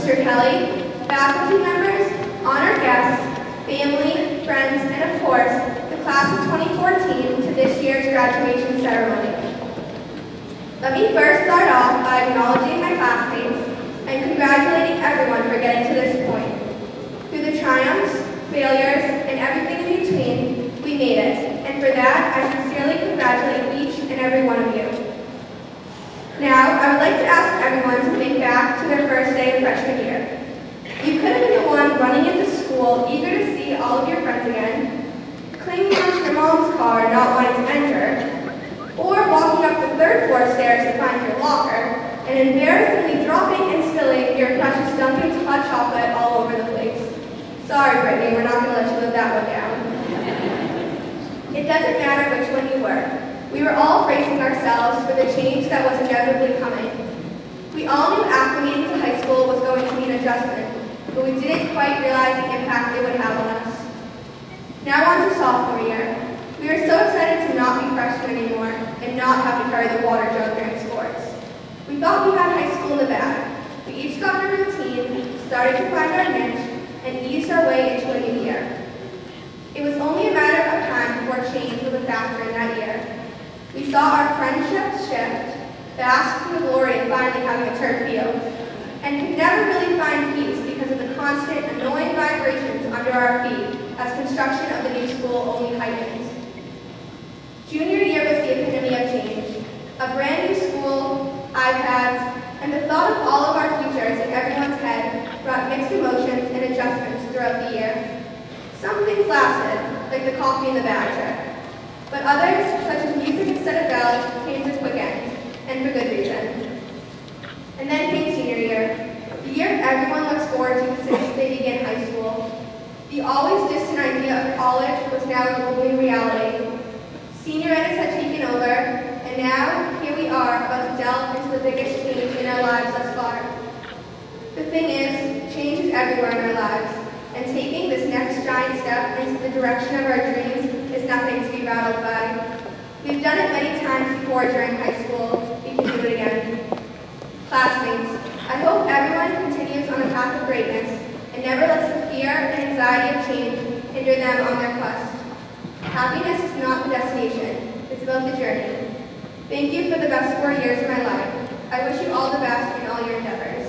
Mr. Kelly, faculty members, honored guests, family, friends, and of course, the class of 2014 to this year's graduation ceremony. Let me first start off by acknowledging my classmates and congratulating everyone for getting to this point. Through the triumphs, failures, and everything in between, we made it, and for that, I sincerely congratulate each and every one of you. Now, I would like to ask everyone to think back to their first day of freshman year. You could have been the one running into school, eager to see all of your friends again, clinging onto your mom's car, not wanting to enter, or walking up the third floor stairs to find your locker, and embarrassingly dropping and spilling your precious Dunkin' hot chocolate all over the place. Sorry, Brittany, we're not going to let you live that one down. It doesn't matter which one you were. We were all bracing ourselves for the change that was inevitably coming. We all knew acclimating to high school was going to be an adjustment, but we didn't quite realize the impact it would have on us. Now on to sophomore year. We were so excited to not be freshmen anymore and not have to carry the water jug during sports. We thought we had high school in the bag. We each got a routine, started to find our niche, and eased our way into a new year. It was only a matter of time before change was a factor in that year. We saw our friendships shift, bask in the glory of finally having a turf field, and could never really find peace because of the constant, annoying vibrations under our feet as construction of the new school only heightened. Junior year was the epitome of change. A brand new school, iPads, and the thought of all of our futures in everyone's head brought mixed emotions and adjustments throughout the year. Some things lasted, like the coffee in the bag trick. But others, such as music instead of bells, came to quick end, and for good reason. And then came senior year, the year everyone looks forward to since they begin high school. The always distant idea of college was now a looming reality. Senior edits had taken over, and now here we are about to delve into the biggest change in our lives thus far. The thing is, change is everywhere in our lives, and taking this next giant step into the direction of our dreams is nothing to be rattled by. We've done it many times before during high school. We can do it again. Classmates, I hope everyone continues on the path of greatness and never lets the fear and anxiety of change hinder them on their quest. Happiness is not the destination. It's about the journey. Thank you for the best 4 years of my life. I wish you all the best in all your endeavors.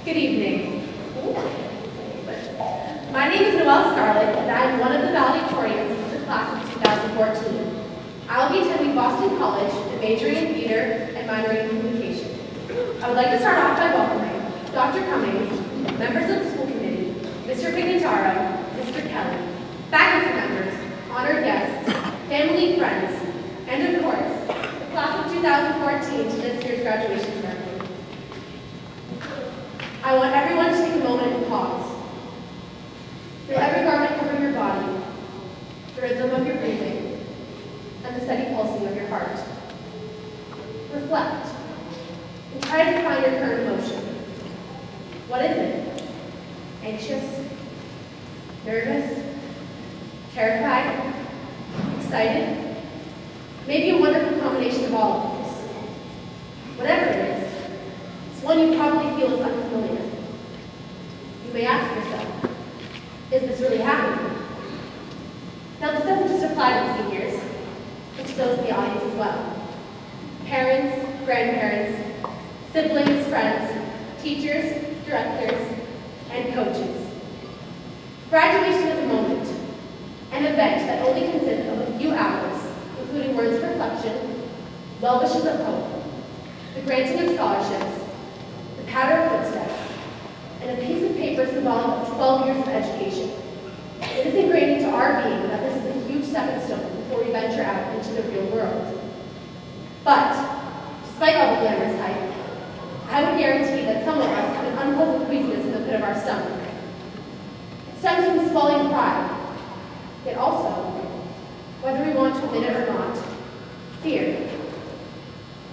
Good evening. My name is Noelle Scarlett, and I am one of the valedictorians of the class of 2014. I will be attending Boston College and majoring in theater and minoring in communication. I would like to start off by welcoming Dr. Cummings, members of the school committee, Mr. Pignataro, Mr. Kelly, faculty members, honored guests, family, friends, and of course, the class of 2014 to this year's graduation ceremony. I want everyone to take a moment and pause. Feel every garment covering your body, the rhythm of your breathing, and the steady pulsing of your heart. Reflect, and try to define your current emotion. What is it? Anxious? Nervous? Terrified? Excited? Maybe a wonderful combination of all of these. Whatever it is, it's one you probably feel is unfamiliar. You may ask yourself, is this really happening? Now, this doesn't just apply to the seniors, but to those in the audience as well. Parents, grandparents, siblings, friends, teachers, directors, and coaches. Graduation is a moment, an event that only consists of a few hours, including words of reflection, well wishes of hope, the granting of scholarships, the patter of footsteps, and a piece of paper symbolic of 12 years of education. It is ingrained into our being that this is a huge stepping stone before we venture out into the real world. But, despite all the glamorous hype, I would guarantee that of our stomach. It stems from swelling pride, yet also, whether we want to admit it or not, fear.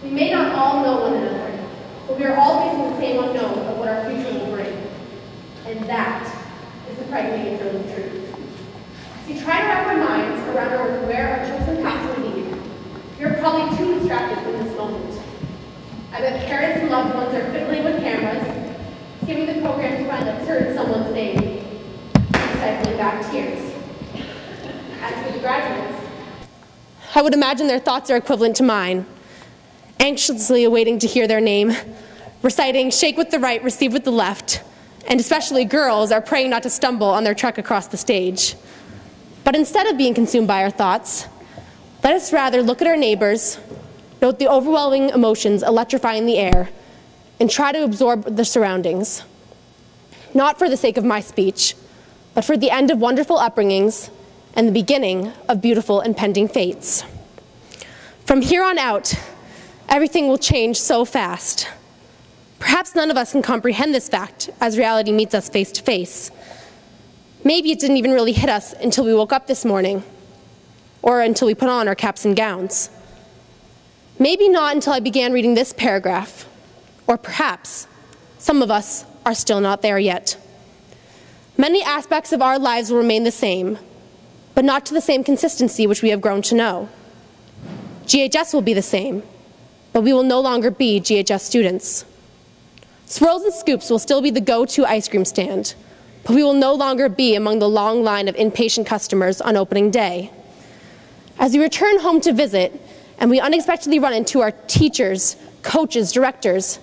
We may not all know one another, but we are all facing the same unknown of what our future will bring. And that is the frightening and thrilling truth. As we try to wrap our minds around where our chosen paths will lead, we are probably too distracted from this moment. I bet parents and loved ones are fiddling with cameras, skimming the program to find that certain someone's name, and stifling back tears. As for the graduates, I would imagine their thoughts are equivalent to mine, anxiously awaiting to hear their name, reciting, "Shake with the right, receive with the left," and especially girls are praying not to stumble on their trek across the stage. But instead of being consumed by our thoughts, let us rather look at our neighbors, note the overwhelming emotions electrifying the air, and try to absorb the surroundings. Not for the sake of my speech, but for the end of wonderful upbringings and the beginning of beautiful impending fates. From here on out, everything will change so fast. Perhaps none of us can comprehend this fact as reality meets us face to face. Maybe it didn't even really hit us until we woke up this morning, or until we put on our caps and gowns. Maybe not until I began reading this paragraph, or perhaps some of us are still not there yet. Many aspects of our lives will remain the same, but not to the same consistency which we have grown to know. GHS will be the same, but we will no longer be GHS students. Swirls and Scoops will still be the go-to ice cream stand, but we will no longer be among the long line of impatient customers on opening day. As we return home to visit, and we unexpectedly run into our teachers, coaches, directors,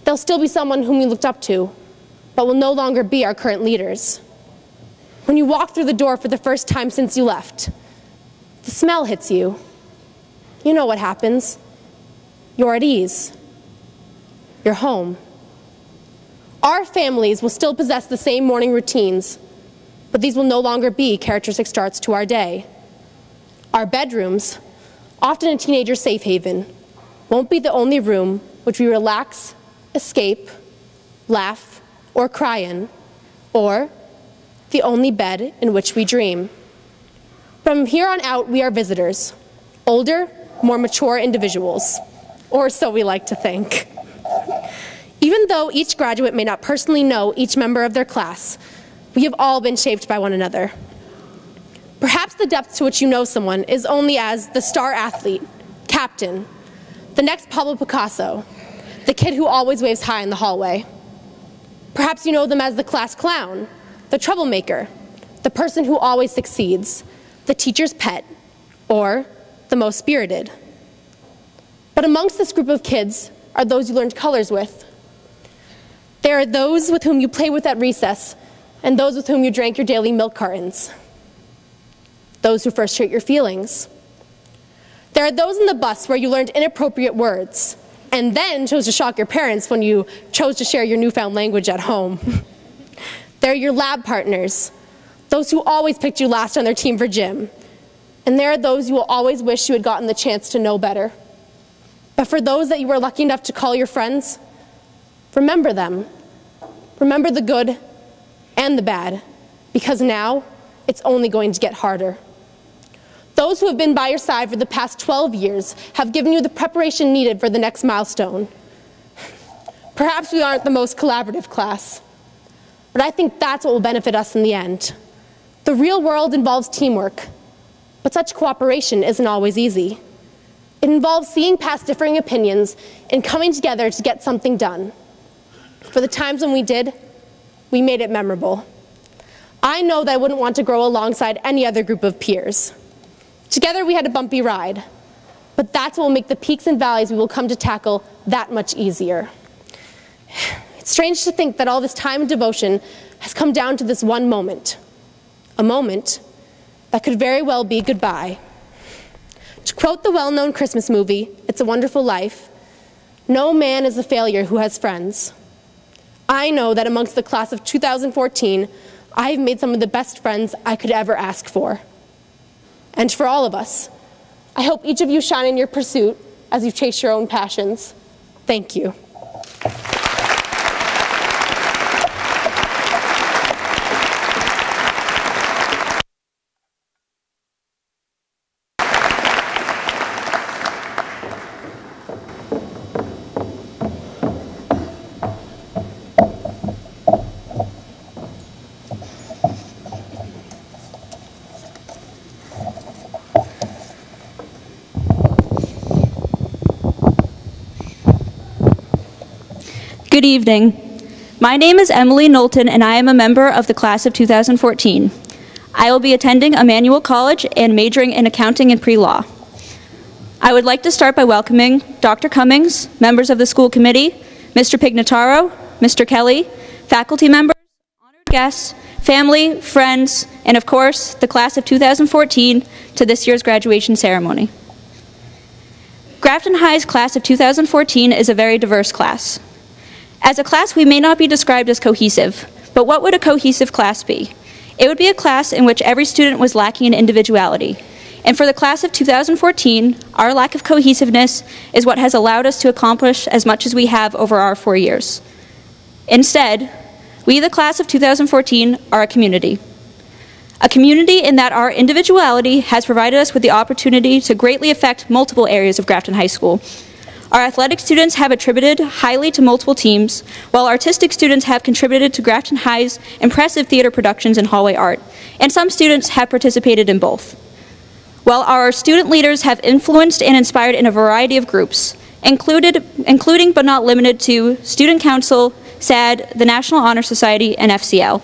they'll still be someone whom we looked up to, but will no longer be our current leaders. When you walk through the door for the first time since you left, the smell hits you. You know what happens. You're at ease. You're home. Our families will still possess the same morning routines, but these will no longer be characteristic starts to our day. Our bedrooms, often a teenager's safe haven, won't be the only room which we relax, escape, laugh, or cry in, or the only bed in which we dream. From here on out, we are visitors, older, more mature individuals, or so we like to think. Even though each graduate may not personally know each member of their class, we have all been shaped by one another. Perhaps the depth to which you know someone is only as the star athlete, captain, the next Pablo Picasso, the kid who always waves high in the hallway. Perhaps you know them as the class clown, the troublemaker, the person who always succeeds, the teacher's pet, or the most spirited. But amongst this group of kids are those you learned colors with. There are those with whom you play with at recess, and those with whom you drank your daily milk cartons. Those who first hurt your feelings. There are those in the bus where you learned inappropriate words, and then chose to shock your parents when you chose to share your newfound language at home. There are your lab partners, those who always picked you last on their team for gym. And there are those you will always wish you had gotten the chance to know better. But for those that you were lucky enough to call your friends, remember them. Remember the good and the bad, because now it's only going to get harder. Those who have been by your side for the past 12 years have given you the preparation needed for the next milestone. Perhaps we aren't the most collaborative class, but I think that's what will benefit us in the end. The real world involves teamwork, but such cooperation isn't always easy. It involves seeing past differing opinions and coming together to get something done. For the times when we did, we made it memorable. I know that I wouldn't want to grow alongside any other group of peers. Together we had a bumpy ride, but that's what will make the peaks and valleys we will come to tackle that much easier. It's strange to think that all this time and devotion has come down to this one moment, a moment that could very well be goodbye. To quote the well-known Christmas movie, It's a Wonderful Life, "No man is a failure who has friends." I know that amongst the class of 2014, I have made some of the best friends I could ever ask for. And for all of us, I hope each of you shine in your pursuit as you chase your own passions. Thank you. Good evening. My name is Emily Knowlton, and I am a member of the class of 2014. I will be attending Emmanuel College and majoring in accounting and pre-law. I would like to start by welcoming Dr. Cummings, members of the school committee, Mr. Pignataro, Mr. Kelly, faculty members, honored guests, family, friends, and of course, the class of 2014 to this year's graduation ceremony. Grafton High's class of 2014 is a very diverse class. As a class, we may not be described as cohesive, but what would a cohesive class be? It would be a class in which every student was lacking in individuality. And for the class of 2014, our lack of cohesiveness is what has allowed us to accomplish as much as we have over our 4 years. Instead, we, the class of 2014, are a community. A community in that our individuality has provided us with the opportunity to greatly affect multiple areas of Grafton High School. Our athletic students have attributed highly to multiple teams, while artistic students have contributed to Grafton High's impressive theater productions and hallway art, and some students have participated in both. While our student leaders have influenced and inspired in a variety of groups, including but not limited to Student Council, SAD, the National Honor Society, and FCL.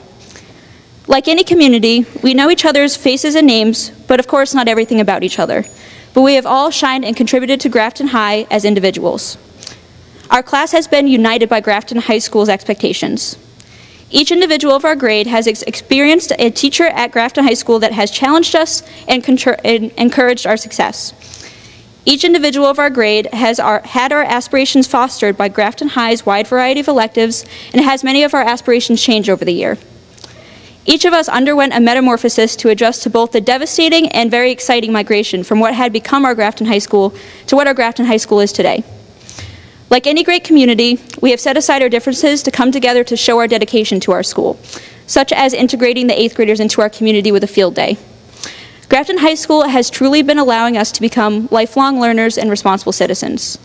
Like any community, we know each other's faces and names, but of course not everything about each other. But we have all shined and contributed to Grafton High as individuals. Our class has been united by Grafton High School's expectations. Each individual of our grade has experienced a teacher at Grafton High School that has challenged us and encouraged our success. Each individual of our grade has had our aspirations fostered by Grafton High's wide variety of electives and has many of our aspirations changed over the year. Each of us underwent a metamorphosis to adjust to both the devastating and very exciting migration from what had become our Grafton High School to what our Grafton High School is today. Like any great community, we have set aside our differences to come together to show our dedication to our school, such as integrating the 8th graders into our community with a field day. Grafton High School has truly been allowing us to become lifelong learners and responsible citizens.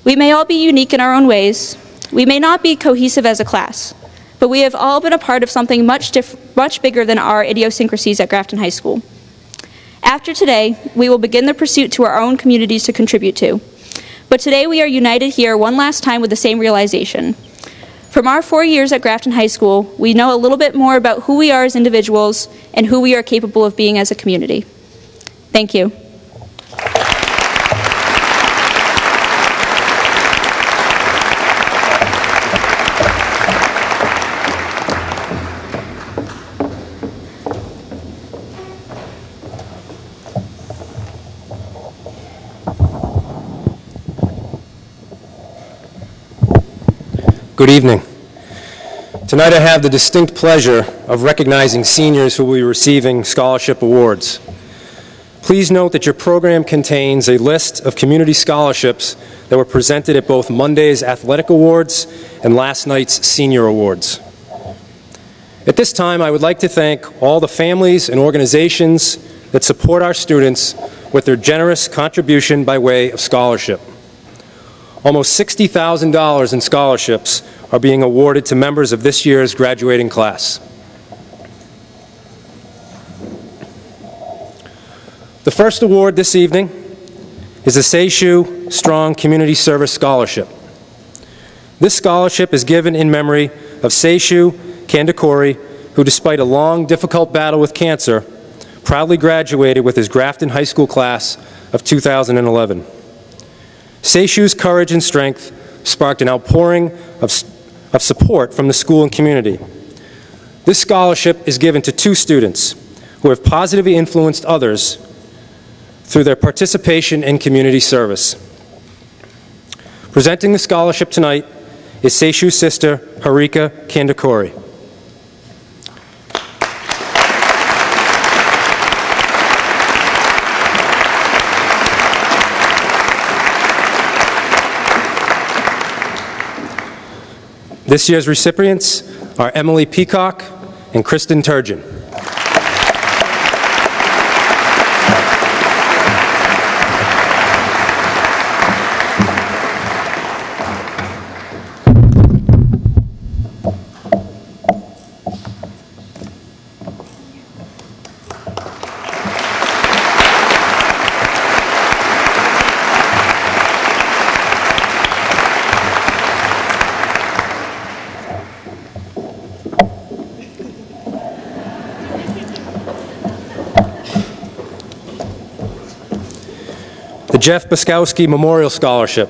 We may all be unique in our own ways. We may not be cohesive as a class, but we have all been a part of something much bigger than our idiosyncrasies at Grafton High School. After today, we will begin the pursuit to our own communities to contribute to. But today we are united here one last time with the same realization. From our 4 years at Grafton High School, we know a little bit more about who we are as individuals and who we are capable of being as a community. Thank you. Good evening. Tonight I have the distinct pleasure of recognizing seniors who will be receiving scholarship awards. Please note that your program contains a list of community scholarships that were presented at both Monday's Athletic Awards and last night's Senior Awards. At this time, I would like to thank all the families and organizations that support our students with their generous contribution by way of scholarship. Almost $60,000 in scholarships are being awarded to members of this year's graduating class. The first award this evening is the Seishu Strong Community Service Scholarship. This scholarship is given in memory of Seishu Kandakori, who despite a long, difficult battle with cancer, proudly graduated with his Grafton High School class of 2011. Seishu's courage and strength sparked an outpouring of support from the school and community. This scholarship is given to 2 students who have positively influenced others through their participation in community service. Presenting the scholarship tonight is Seishu's sister, Harika Kandakori. This year's recipients are Emily Peacock and Kristen Turgeon. the Jeff Buskowski Memorial Scholarship.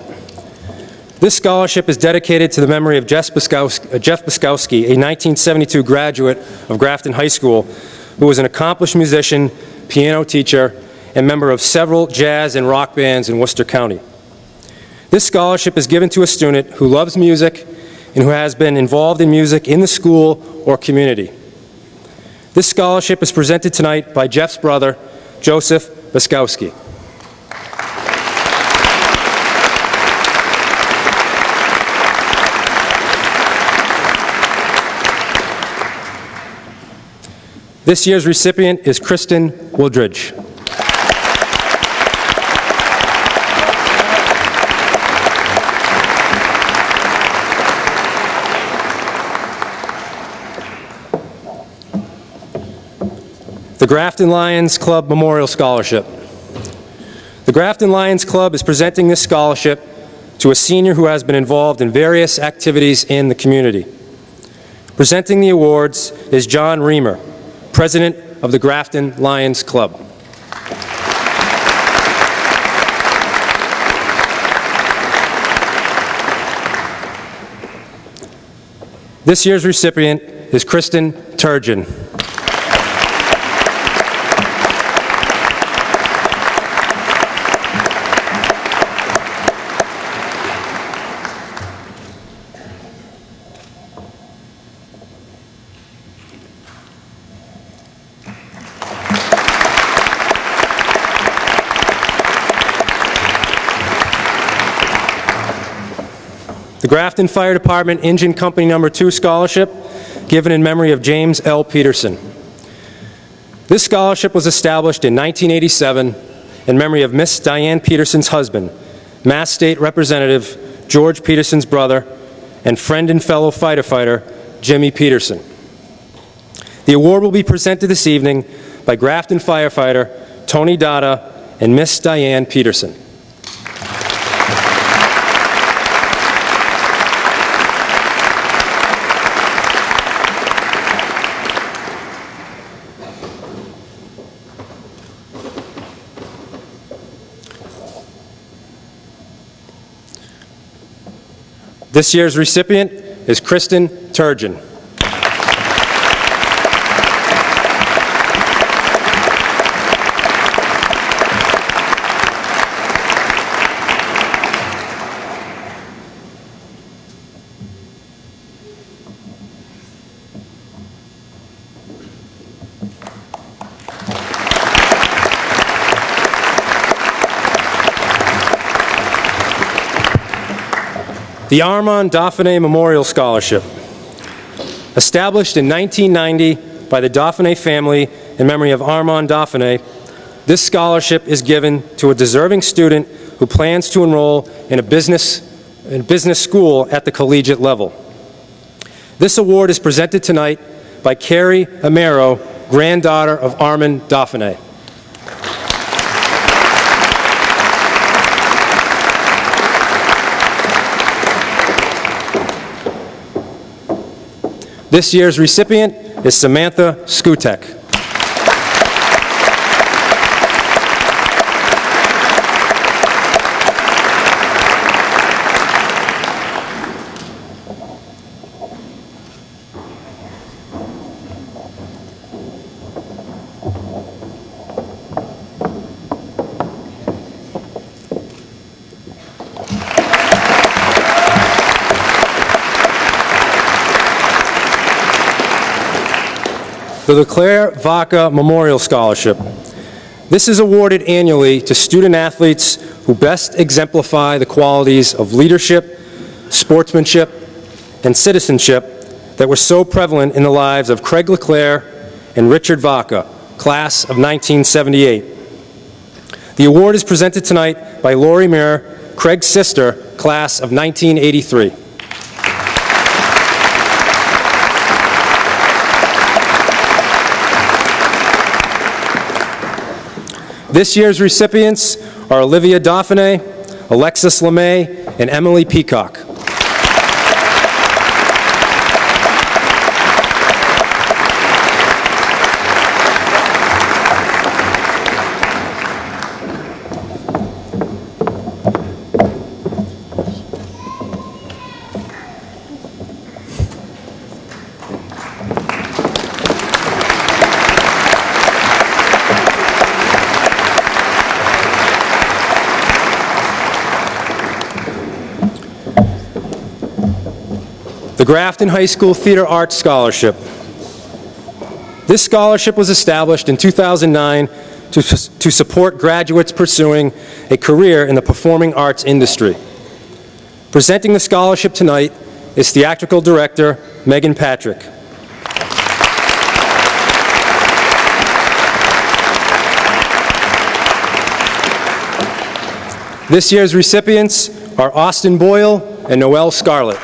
This scholarship is dedicated to the memory of Jeff Buskowski, a 1972 graduate of Grafton High School, who was an accomplished musician, piano teacher, and member of several jazz and rock bands in Worcester County. This scholarship is given to a student who loves music and who has been involved in music in the school or community. This scholarship is presented tonight by Jeff's brother, Joseph Buskowski. This year's recipient is Kristen Woodridge. The Grafton Lions Club Memorial Scholarship. The Grafton Lions Club is presenting this scholarship to a senior who has been involved in various activities in the community. Presenting the awards is John Reamer, President of the Grafton Lions Club. This year's recipient is Kristen Turgeon. The Grafton Fire Department Engine Company No. 2 Scholarship, given in memory of James L. Peterson. This scholarship was established in 1987 in memory of Miss Diane Peterson's husband, Mass State Representative George Peterson's brother, and friend and fellow fighter, Jimmy Peterson. The award will be presented this evening by Grafton firefighter Tony Dada and Miss Diane Peterson. This year's recipient is Kristen Turgeon. The Armand Dauphiné Memorial Scholarship. Established in 1990 by the Dauphiné family in memory of Armand Dauphiné, this scholarship is given to a deserving student who plans to enroll in a business school at the collegiate level. This award is presented tonight by Carrie Amero, granddaughter of Armand Dauphiné. This year's recipient is Samantha Skutek. The Leclerc Vaca Memorial Scholarship. This is awarded annually to student athletes who best exemplify the qualities of leadership, sportsmanship, and citizenship that were so prevalent in the lives of Craig Leclerc and Richard Vaca, class of 1978. The award is presented tonight by Lori Muir, Craig's sister, class of 1983. This year's recipients are Olivia Dauphiné, Alexis LeMay, and Emily Peacock. the Grafton High School Theater Arts Scholarship. This scholarship was established in 2009 to support graduates pursuing a career in the performing arts industry. Presenting the scholarship tonight is theatrical director Megan Patrick. This year's recipients are Austin Boyle and Noelle Scarlett.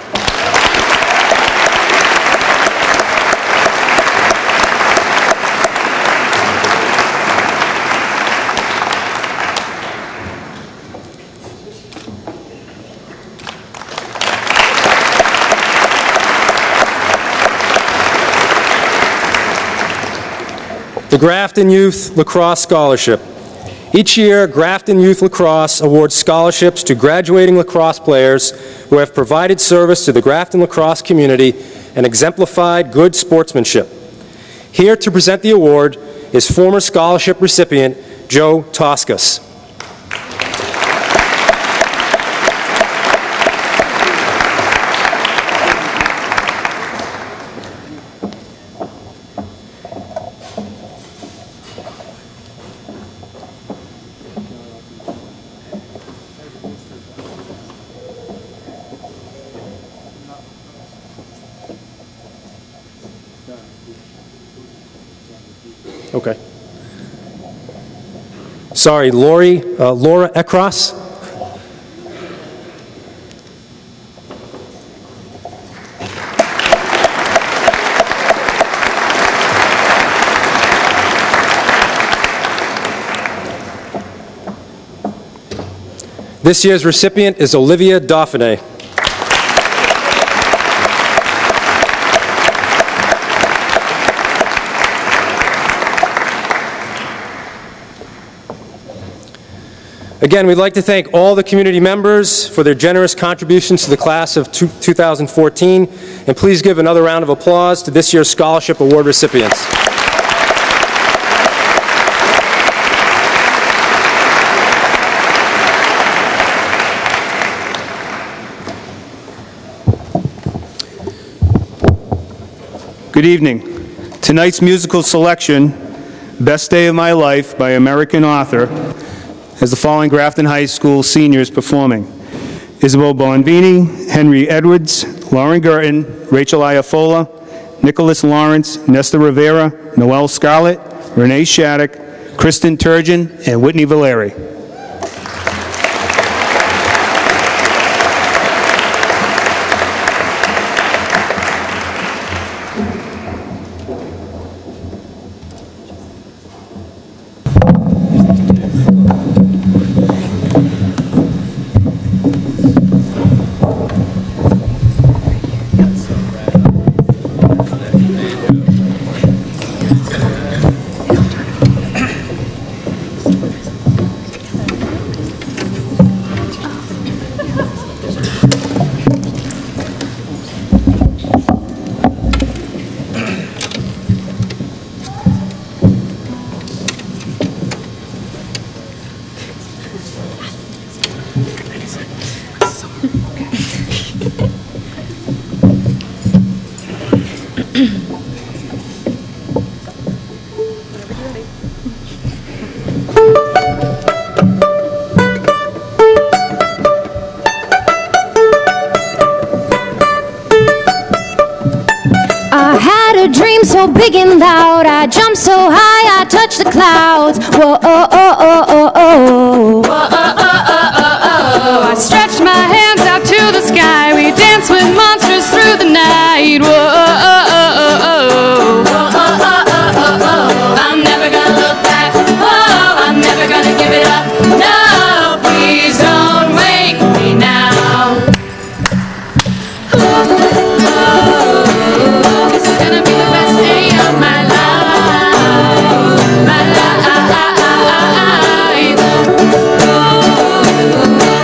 The Grafton Youth Lacrosse Scholarship. Each year, Grafton Youth Lacrosse awards scholarships to graduating lacrosse players who have provided service to the Grafton lacrosse community and exemplified good sportsmanship. Here to present the award is former scholarship recipient Joe Toscas. Okay. Sorry, Laura Ekros. This year's recipient is Olivia Dauphiné. Again, we'd like to thank all the community members for their generous contributions to the class of 2014, and please give another round of applause to this year's scholarship award recipients. Good evening. Tonight's musical selection, Best Day of My Life by American author, has the following Grafton High School seniors performing: Isabel Bonvini, Henry Edwards, Lauren Gerton, Rachel Iafola, Nicholas Lawrence, Nesta Rivera, Noelle Scarlett, Renee Shattuck, Kristen Turgeon, and Whitney Valeri. So big and loud, I jumped so high, I touched the clouds. Whoa, oh, oh, oh, oh, oh. Whoa, oh, oh, oh, oh, oh. I stretched my hands out to the sky. We danced with monsters through the night. Whoa, oh, oh, oh, oh, oh. Whoa, oh, oh, oh, oh, oh. I'm never gonna look back. Oh, I'm never gonna give it up. No, please don't wake me now. Oh, oh, oh. This is gonna be the best day of my life, my life.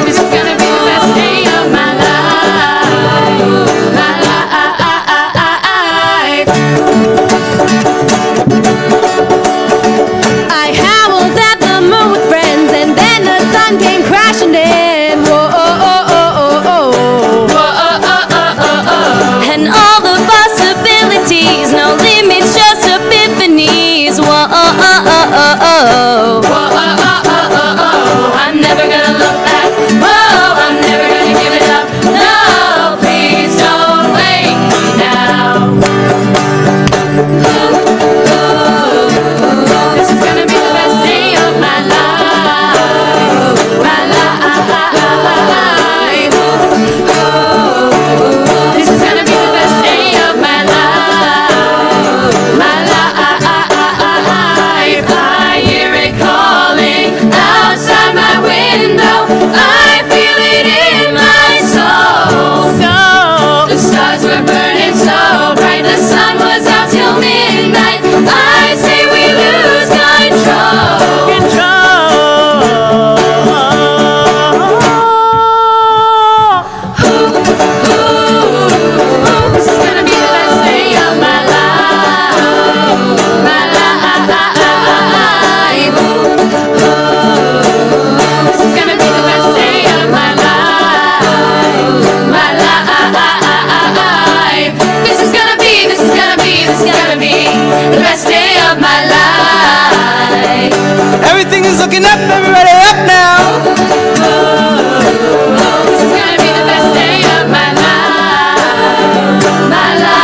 This is gonna be the best day of my life, my life. Everything is looking up, everybody up now. This is gonna be the best day of my life. My life.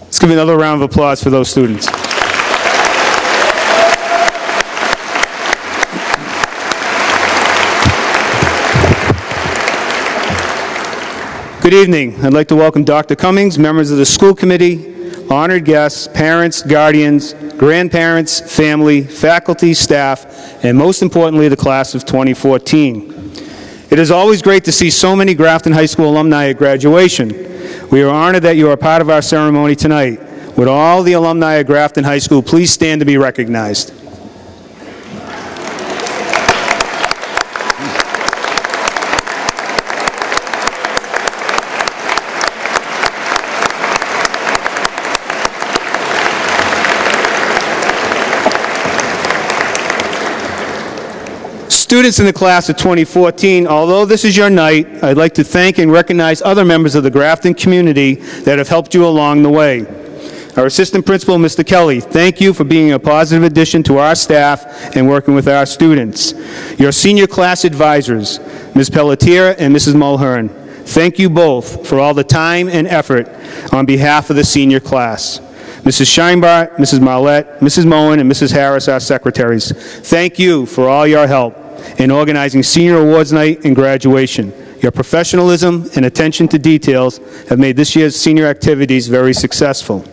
Let's give another round of applause for those students. Good evening. I'd like to welcome Dr. Cummings, members of the school committee, honored guests, parents, guardians, grandparents, family, faculty, staff, and most importantly, the class of 2014. It is always great to see so many Grafton High School alumni at graduation. We are honored that you are part of our ceremony tonight. Would all the alumni of Grafton High School please stand to be recognized? Students in the class of 2014, although this is your night, I'd like to thank and recognize other members of the Grafton community that have helped you along the way. Our assistant principal, Mr. Kelly, thank you for being a positive addition to our staff and working with our students. Your senior class advisors, Ms. Pelletier and Mrs. Mulhern, thank you both for all the time and effort on behalf of the senior class. Mrs. Scheinbart, Mrs. Marlette, Mrs. Moen, and Mrs. Harris, our secretaries, thank you for all your help in organizing Senior Awards Night and graduation. Your professionalism and attention to details have made this year's senior activities very successful.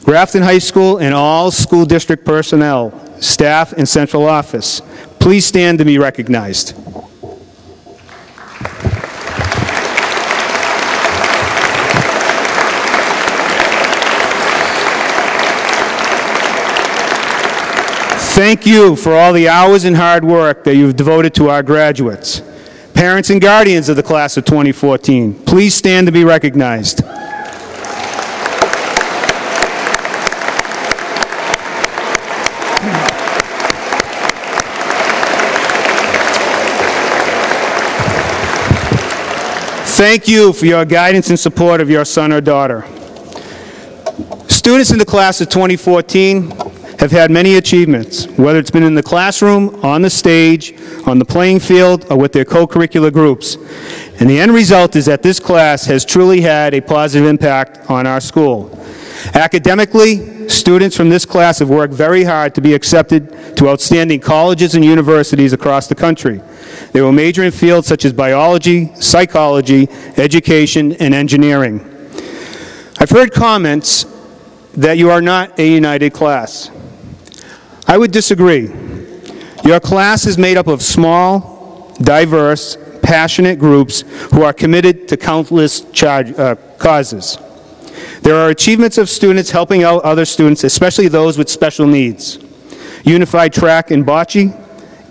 Grafton High School and all school district personnel, staff, and central office, please stand to be recognized. Thank you for all the hours and hard work that you've devoted to our graduates. Parents and guardians of the class of 2014, please stand to be recognized. Thank you for your guidance and support of your son or daughter. Students in the class of 2014 have had many achievements, whether it's been in the classroom, on the stage, on the playing field, or with their co-curricular groups. And the end result is that this class has truly had a positive impact on our school. Academically, students from this class have worked very hard to be accepted to outstanding colleges and universities across the country. They will major in fields such as biology, psychology, education, and engineering. I've heard comments that you are not a united class. I would disagree. Your class is made up of small, diverse, passionate groups who are committed to countless causes. There are achievements of students helping out other students, especially those with special needs. Unified Track and Bocce,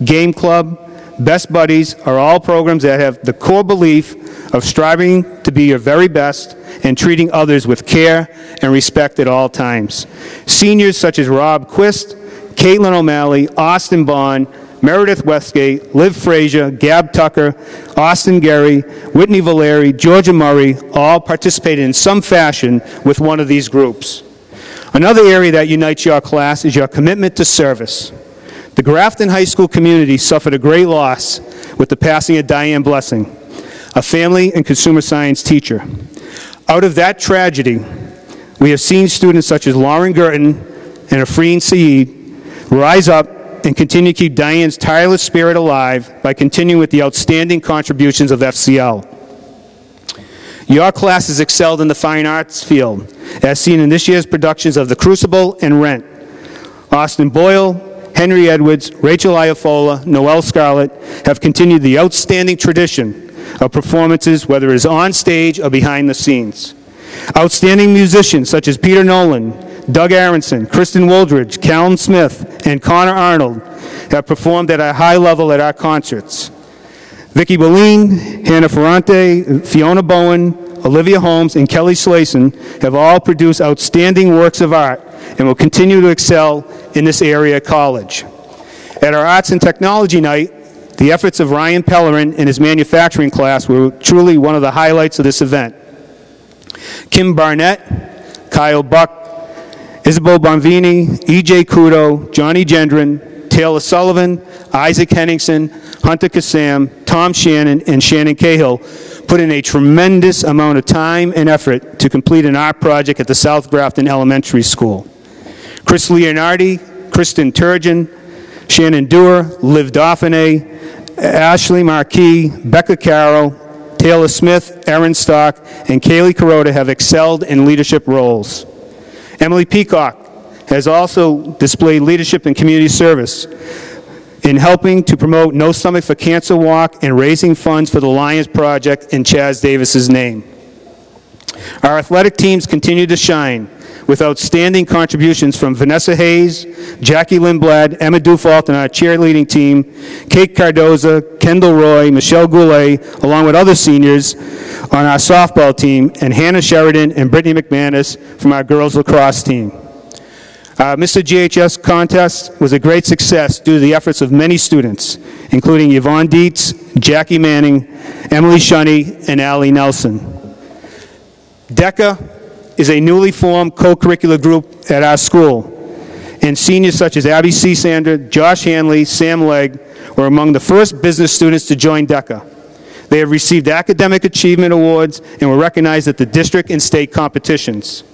Game Club, Best Buddies are all programs that have the core belief of striving to be your very best and treating others with care and respect at all times. Seniors such as Rob Quist, Caitlin O'Malley, Austin Bond, Meredith Westgate, Liv Frazier, Gab Tucker, Austin Gary, Whitney Valeri, Georgia Murray, all participated in some fashion with one of these groups. Another area that unites your class is your commitment to service. The Grafton High School community suffered a great loss with the passing of Diane Blessing, a family and consumer science teacher. Out of that tragedy, we have seen students such as Lauren Girton and Afreen Saeed rise up and continue to keep Diane's tireless spirit alive by continuing with the outstanding contributions of FCL. Your class has excelled in the fine arts field, as seen in this year's productions of The Crucible and Rent. Austin Boyle Henry Edwards, Rachel Iafola, Noelle Scarlett have continued the outstanding tradition of performances, whether it is on stage or behind the scenes. Outstanding musicians such as Peter Nolan, Doug Aronson, Kristen Woldridge, Callan Smith, and Connor Arnold have performed at a high level at our concerts. Vicki Boleen, Hannah Ferrante, Fiona Bowen, Olivia Holmes, and Kelly Slason have all produced outstanding works of art and will continue to excel in this area at college. At our Arts and Technology Night, the efforts of Ryan Pellerin and his manufacturing class were truly one of the highlights of this event. Kim Barnett, Kyle Buck, Isabel Bonvini, E.J. Kudo, Johnny Gendron, Taylor Sullivan, Isaac Henningsen, Hunter Kassam, Tom Shannon, and Shannon Cahill put in a tremendous amount of time and effort to complete an art project at the South Grafton Elementary School. Chris Leonardi, Kristen Turgeon, Shannon Dewar, Liv Dauphiné, Ashley Marquis, Becca Carroll, Taylor Smith, Erin Stock, and Kaylee Kuroda have excelled in leadership roles. Emily Peacock has also displayed leadership in community service in helping to promote No Stomach for Cancer Walk and raising funds for the Lions Project in Chaz Davis's name. Our athletic teams continue to shine with outstanding contributions from Vanessa Hayes, Jackie Lindblad, Emma Dufault, and our cheerleading team, Kate Cardoza, Kendall Roy, Michelle Goulet, along with other seniors on our softball team, and Hannah Sheridan and Brittany McManus from our girls lacrosse team. Mr. GHS contest was a great success due to the efforts of many students, including Yvonne Dietz, Jackie Manning, Emily Shunny, and Allie Nelson. DECA is a newly formed co-curricular group at our school, and seniors such as Abby Seasander, Josh Hanley, Sam Legg were among the first business students to join DECA. They have received academic achievement awards and were recognized at the district and state competitions.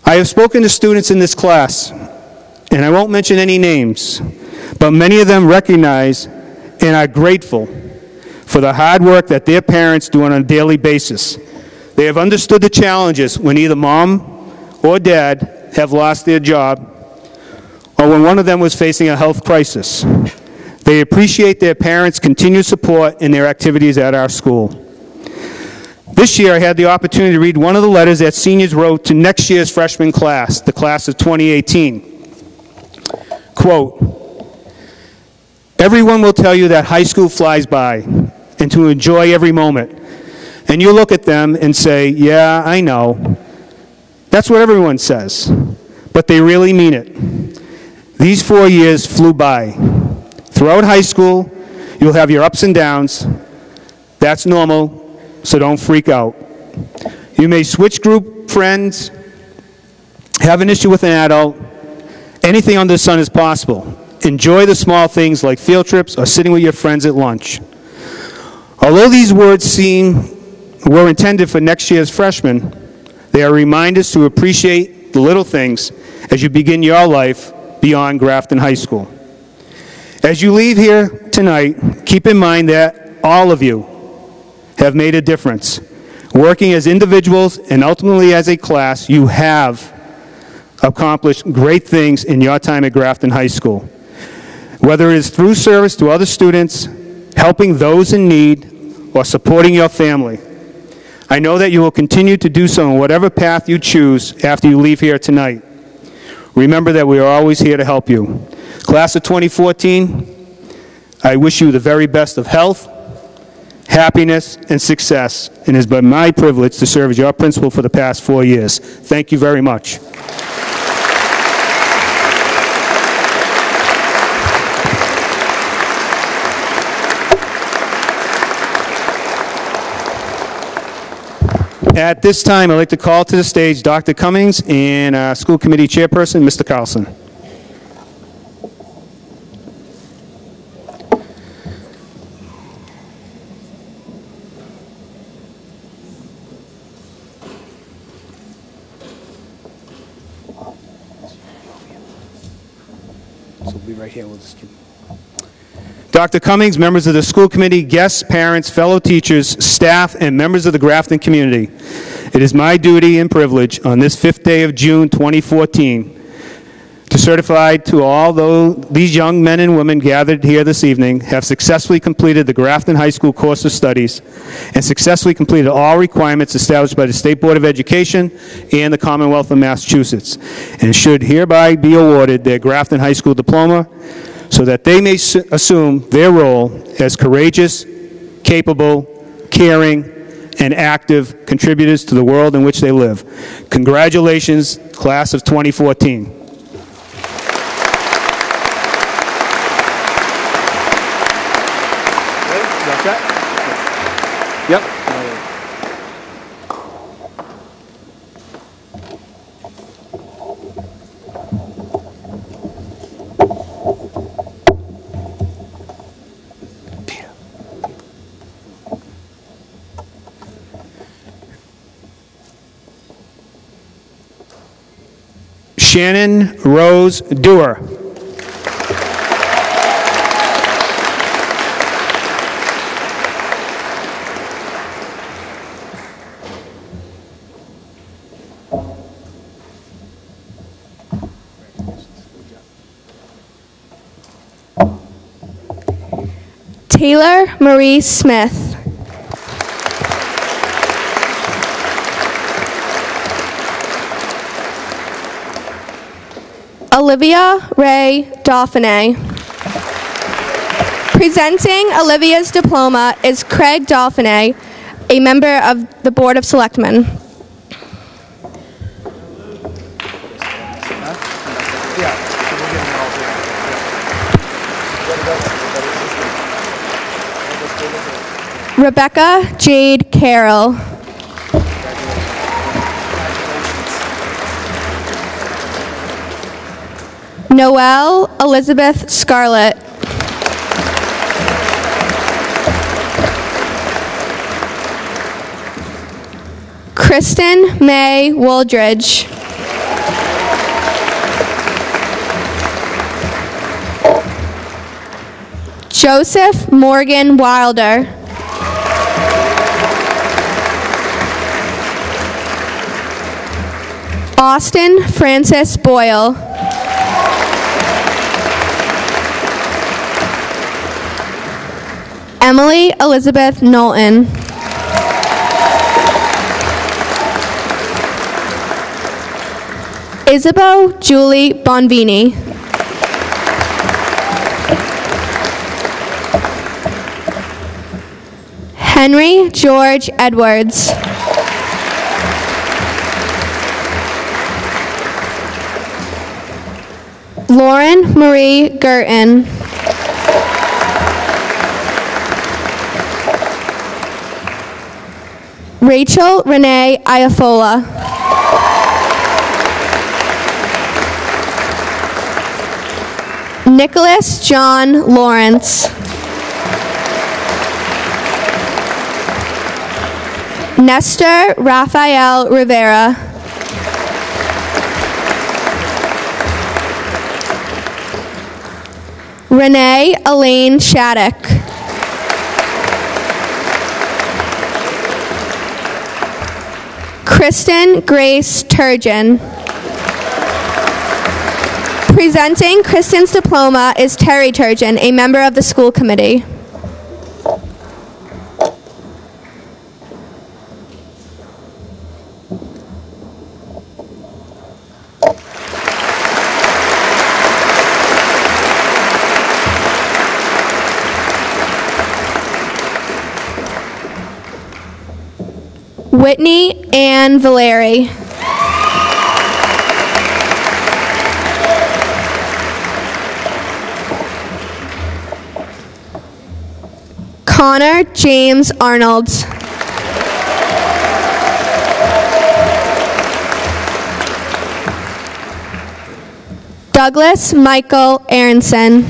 I have spoken to students in this class, and I won't mention any names, but many of them recognize and are grateful for the hard work that their parents do on a daily basis. They have understood the challenges when either mom or dad have lost their job or when one of them was facing a health crisis. They appreciate their parents' continued support in their activities at our school. This year I had the opportunity to read one of the letters that seniors wrote to next year's freshman class, the class of 2018. Quote, "Everyone will tell you that high school flies by and to enjoy every moment. And you look at them and say, yeah, I know. That's what everyone says. But they really mean it. These 4 years flew by. Throughout high school, you'll have your ups and downs. That's normal, so don't freak out. You may switch group friends, have an issue with an adult. Anything under the sun is possible. Enjoy the small things like field trips or sitting with your friends at lunch." Although these words were intended for next year's freshmen, they are reminders to appreciate the little things as you begin your life beyond Grafton High School. As you leave here tonight, keep in mind that all of you have made a difference. Working as individuals and ultimately as a class, you have accomplished great things in your time at Grafton High School. Whether it is through service to other students, helping those in need, or supporting your family, I know that you will continue to do so in whatever path you choose after you leave here tonight. Remember that we are always here to help you. Class of 2014, I wish you the very best of health, happiness, and success, and it has been my privilege to serve as your principal for the past 4 years. Thank you very much. At this time, I'd like to call to the stage Dr. Cummings and our school committee chairperson, Mr. Carlson. So we'll be right here. We'll just keep... Dr. Cummings, members of the school committee, guests, parents, fellow teachers, staff, and members of the Grafton community, it is my duty and privilege on this 5th day of June 2014 to certify to all these young men and women gathered here this evening have successfully completed the Grafton High School course of studies and successfully completed all requirements established by the State Board of Education and the Commonwealth of Massachusetts, and should hereby be awarded their Grafton High School diploma so that they may assume their role as courageous, capable, caring, and active contributors to the world in which they live. Congratulations, class of 2014. Yep. Shannon Rose Dewar. Taylor Marie Smith. Olivia Ray Dauphiné. Presenting Olivia's diploma is Craig Dauphiné, a member of the Board of Selectmen. Rebecca Jade Carroll. Noelle Elizabeth Scarlett. Kristen May Wooldridge. Joseph Morgan Wilder. Austin Francis Boyle. Emily Elizabeth Knowlton. Isabeau Julie Bonvini. Henry George Edwards. Lauren Marie Gerton. Rachel Renee Iafola. Nicholas John Lawrence. Nestor Rafael Rivera. Renee Elaine Shattuck. Kristen Grace Turgeon. Presenting Kristen's diploma is Terry Turgeon, a member of the school committee. Whitney Ann Valeri. Connor James Arnold. Douglas Michael Aronson.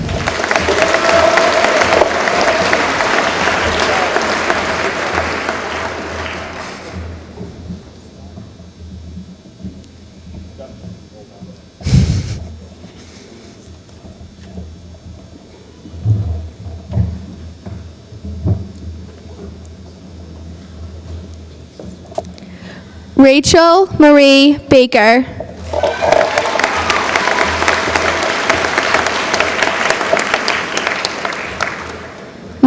Rachel Marie Baker.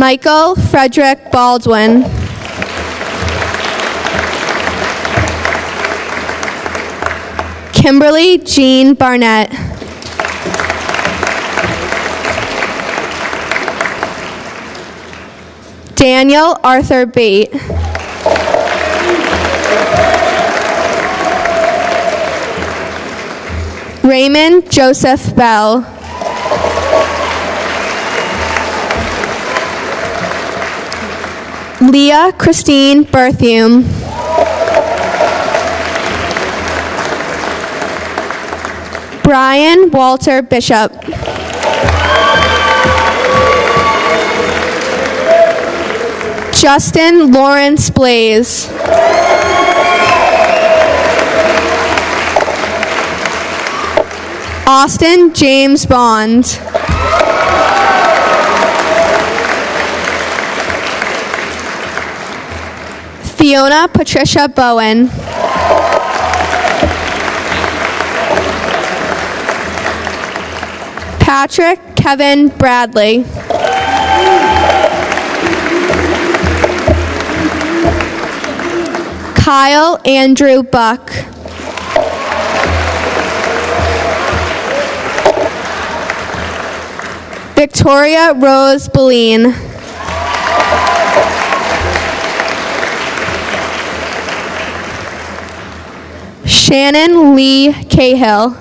Michael Frederick Baldwin. Kimberly Jean Barnett. Daniel Arthur Bate. Raymond Joseph Bell. Leah Christine Berthume. Brian Walter Bishop. Justin Lawrence Blaze. Austin James Bond. Fiona Patricia Bowen. Patrick Kevin Bradley. Kyle Andrew Buck. Victoria Rose Boleen. Shannon Lee Cahill.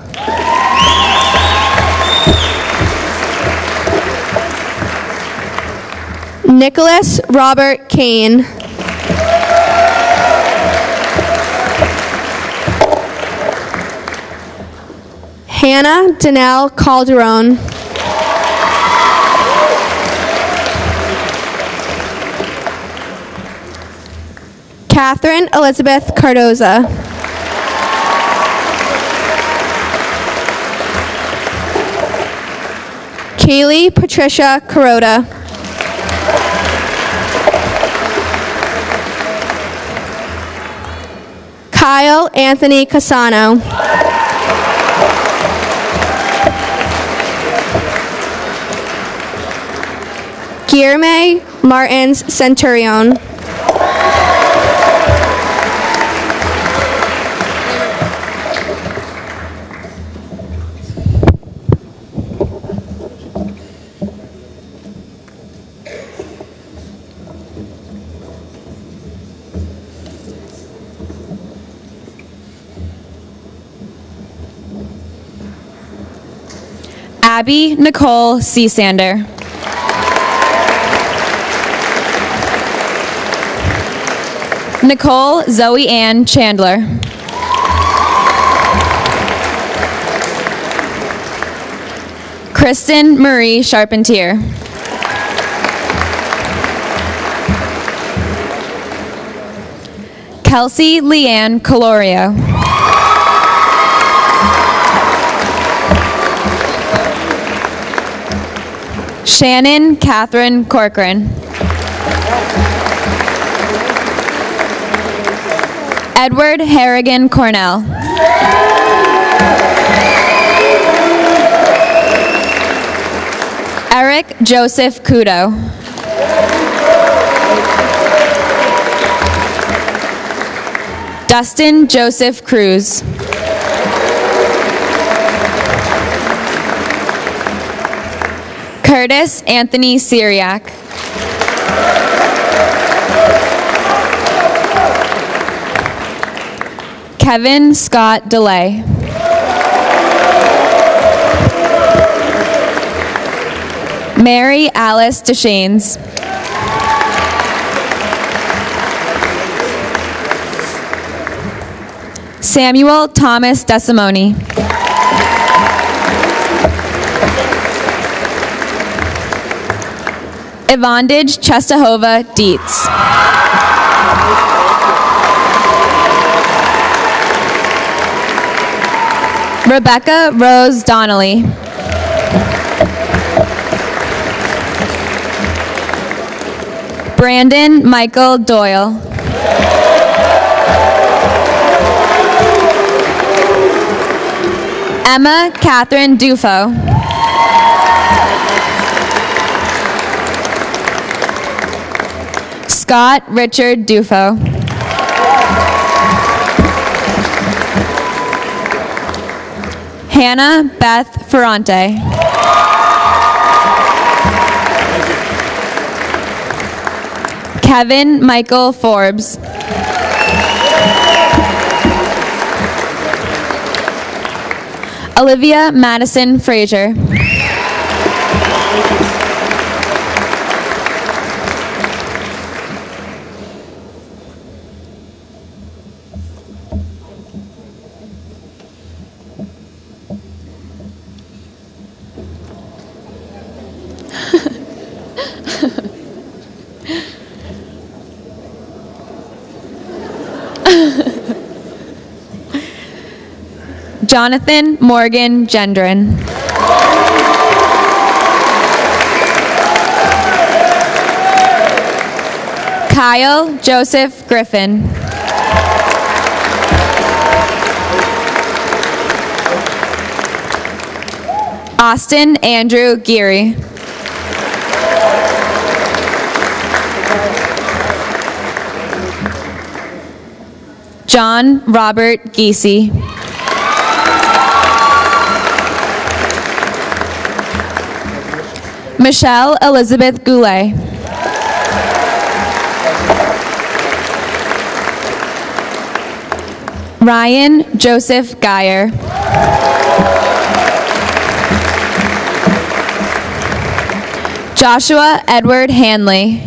Nicholas Robert Kane. Hannah Danelle Calderon. Catherine Elizabeth Cardoza. Kaylee Patricia Carota. Kyle Anthony Casano. Guillerme Martins Centurion. Abby Nicole Seasander. Nicole Zoe Ann Chandler. Kristen Marie Charpentier. Kelsey Leanne Colorio. Shannon Catherine Corcoran. Edward Harrigan Cornell. Eric Joseph Kudo. Dustin Joseph Cruz. Curtis Anthony Syriac. Kevin Scott DeLay. Mary Alice Deshanes. Samuel Thomas Desimone. Evandage Chestahova Dietz. Rebecca Rose Donnelly. Brandon Michael Doyle. Emma Catherine Dufo. Scott Richard Dufo. Hannah Beth Ferrante. Kevin Michael Forbes. Olivia Madison Frazier. Jonathan Morgan Gendron. Kyle Joseph Griffin. Austin Andrew Geary. John Robert Giese. Michelle Elizabeth Goulet. Ryan Joseph Geyer. Joshua Edward Hanley.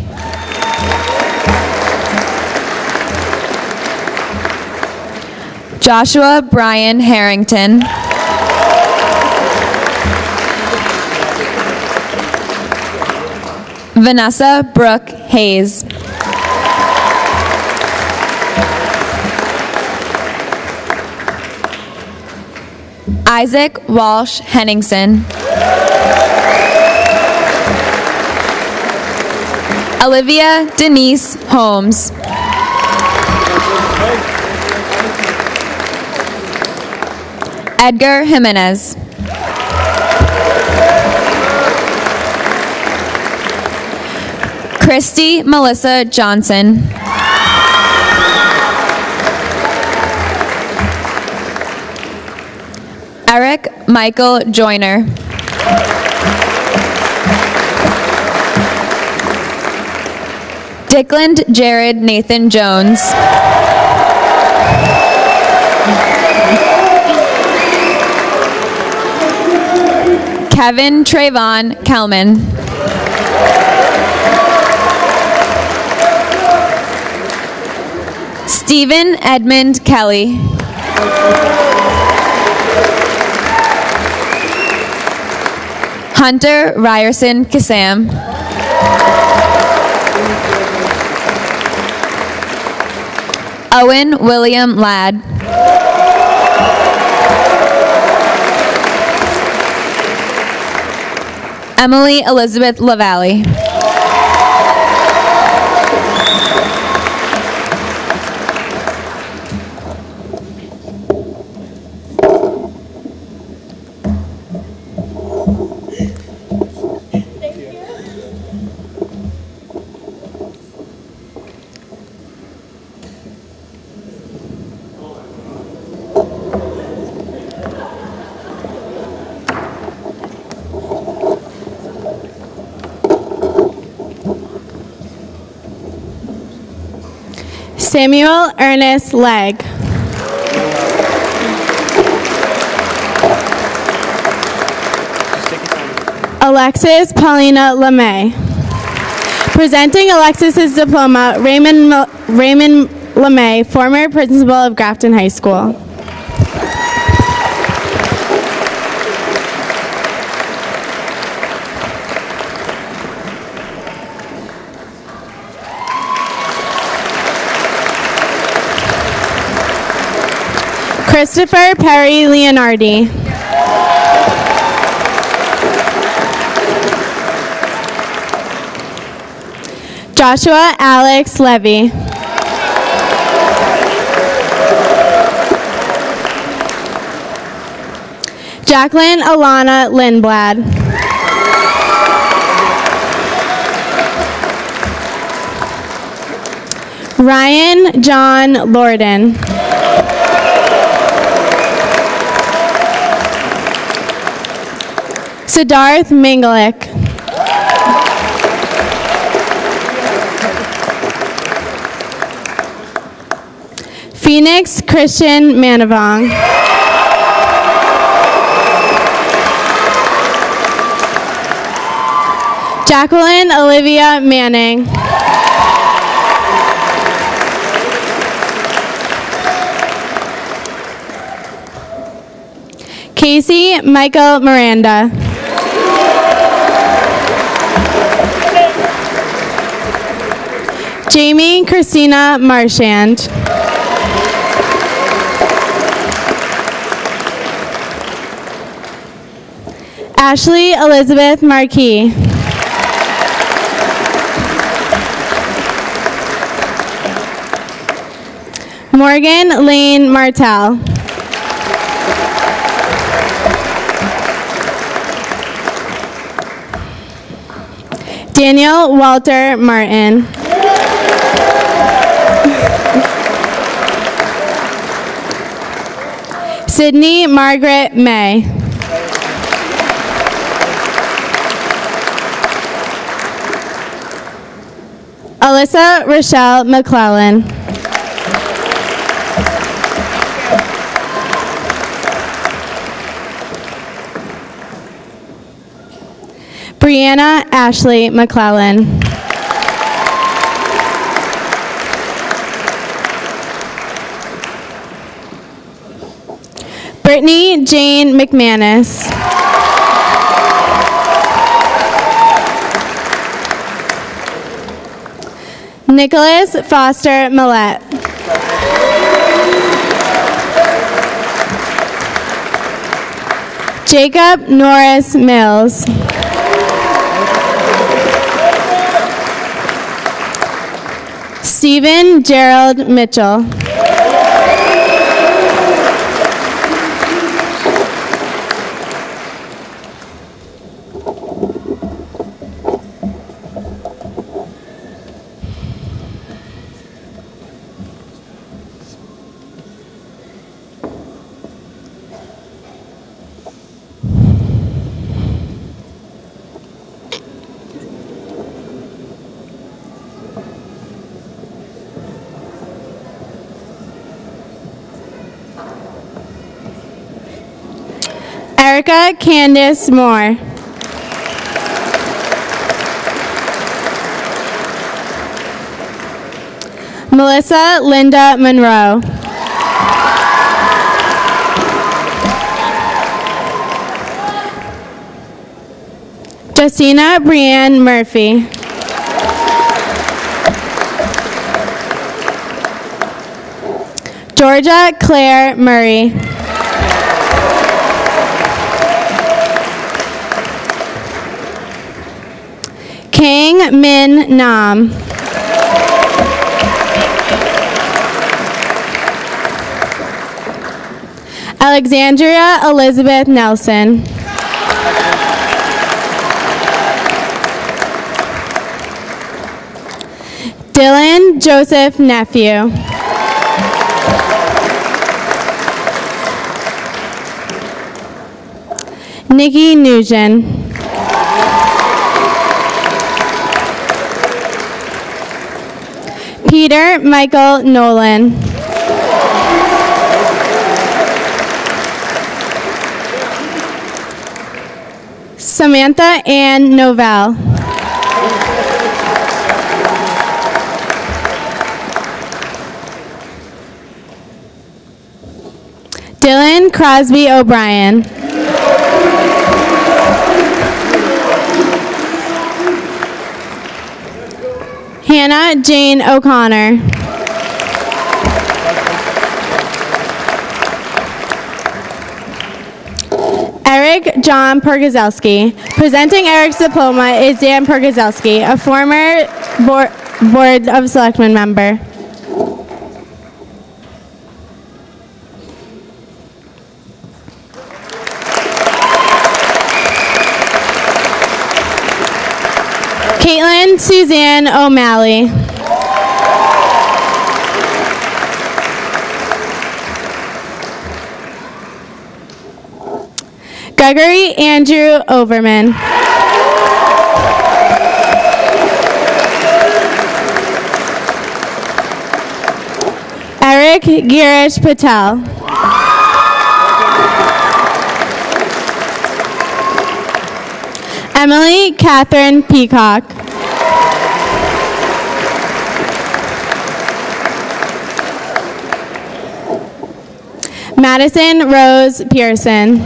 Joshua Brian Harrington. Vanessa Brooke Hayes. Isaac Walsh Henningsen. Olivia Denise Holmes. Edgar Jimenez. Christy Melissa Johnson. Eric Michael Joyner. Dickland Jared Nathan Jones. Kevin Trayvon Kelman. Stephen Edmund Kelly. Hunter Ryerson Kassam. Owen William Ladd. Emily Elizabeth LaValle. Samuel Ernest Legg. Alexis Paulina LeMay. Presenting Alexis's diploma, Raymond LeMay, former principal of Grafton High School. Christopher Perry Leonardi. Joshua Alex Levy. Jacqueline Alana Lindblad. Ryan John Lorden. Siddharth Mangalik. Phoenix Christian Manavong. Jacqueline Olivia Manning. Casey Michael Miranda. Jamie Christina Marchand. Ashley Elizabeth Marquis. Morgan Lane Martell. Daniel Walter Martin. Sydney Margaret May. Alyssa Rochelle McClellan. Brianna Ashley McClellan. Brittany Jane McManus. Nicholas Foster Millette. Jacob Norris Mills. Stephen Gerald Mitchell. Erica Candace Moore. Melissa Linda Monroe. Justina Brianne Murphy. Georgia Claire Murray. Kang Min Nam. Alexandria Elizabeth Nelson. Dylan Joseph Nephew. Nikki Nugent. Peter Michael Nolan. Samantha Ann Novell. Dylan Crosby O'Brien. Hannah Jane O'Connor. Eric John Pergazowski. Presenting Eric's diploma is Dan Pergazowski, a former Board of Selectmen member. Caitlin Suzanne O'Malley. Gregory Andrew Overman. Eric Girish Patel. Emily Catherine Peacock. Madison Rose Pearson.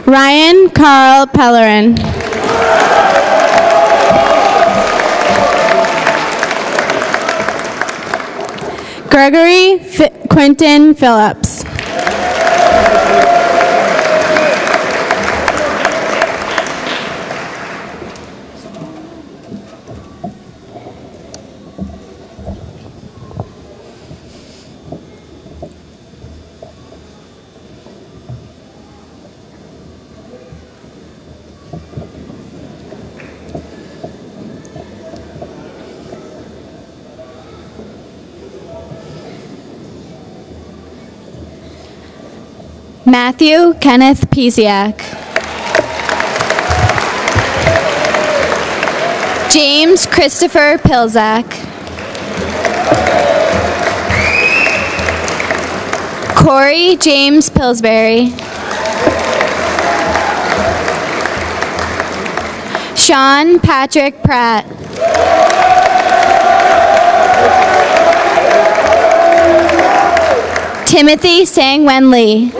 Ryan Carl Pellerin. Gregory Quinton Phillips. Matthew Kenneth Pisiak. James Christopher Pilzak. Corey James Pillsbury. Sean Patrick Pratt. Timothy Sang-Wen Lee.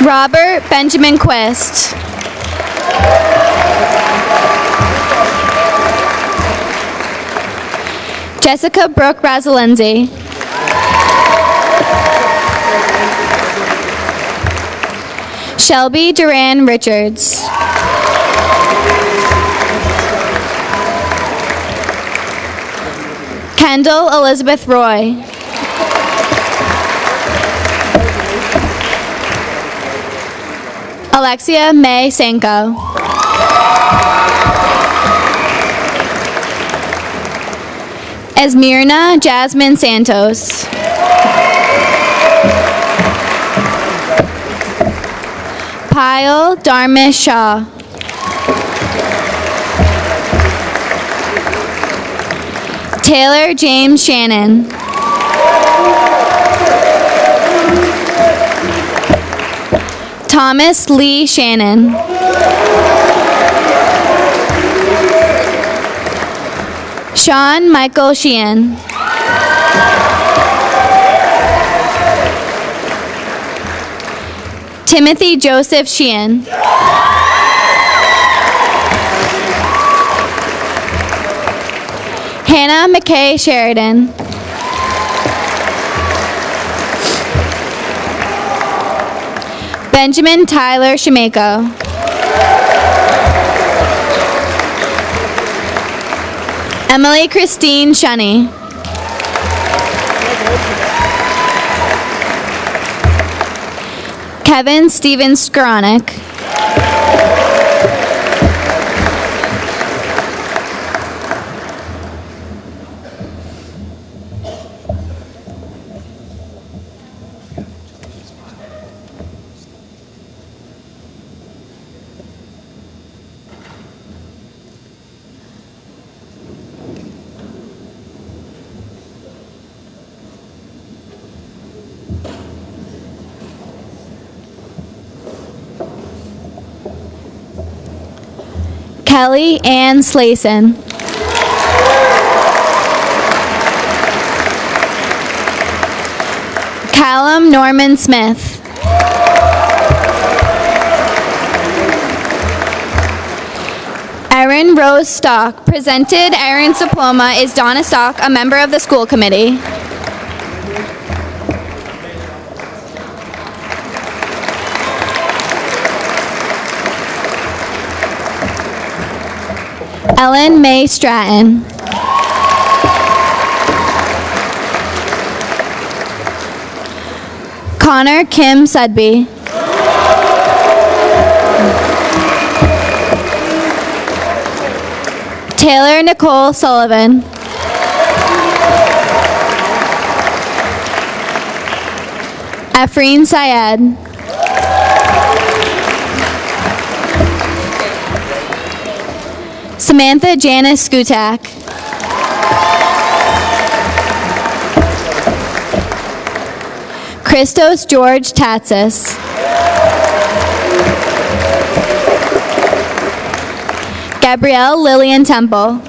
Robert Benjamin Quist. Jessica Brooke Razzalenzi. Shelby Duran Richards. Kendall Elizabeth Roy. Alexia May Sanko. Esmirna Jasmine Santos. Pyle Dharmesh Shah. Taylor James Shannon. Thomas Lee Shannon. Sean Michael Sheehan. Timothy Joseph Sheehan. Hannah McKay Sheridan. Benjamin Tyler Shimeko. Emily Christine Shunny. Kevin Steven Skoronik. Kelly Ann Slayson. Callum Norman Smith. Erin Rose Stock. Presented Erin's diploma is Donna Stock, a member of the school committee. Ellen May Stratton. Connor Kim Sudby. Taylor Nicole Sullivan. Afreen Syed. Samantha Janice Skutak. Christos George Tatsis. Gabrielle Lillian Temple.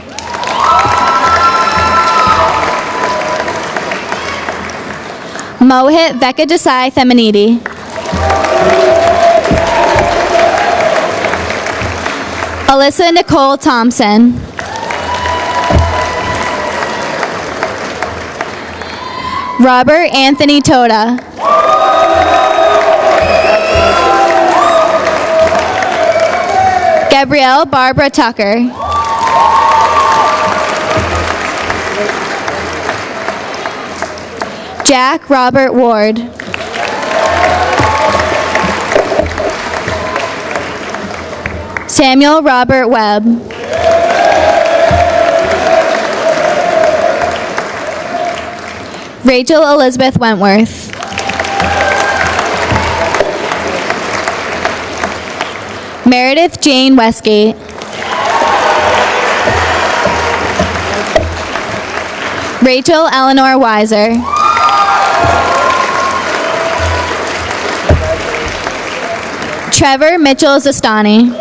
Mohit Vekadesai Themenidi. Alyssa Nicole Thompson. Robert Anthony Toda. Gabrielle Barbara Tucker. Jack Robert Ward. Samuel Robert Webb. Rachel Elizabeth Wentworth. Meredith Jane Westgate. Rachel Eleanor Weiser. Trevor Mitchell Zastani.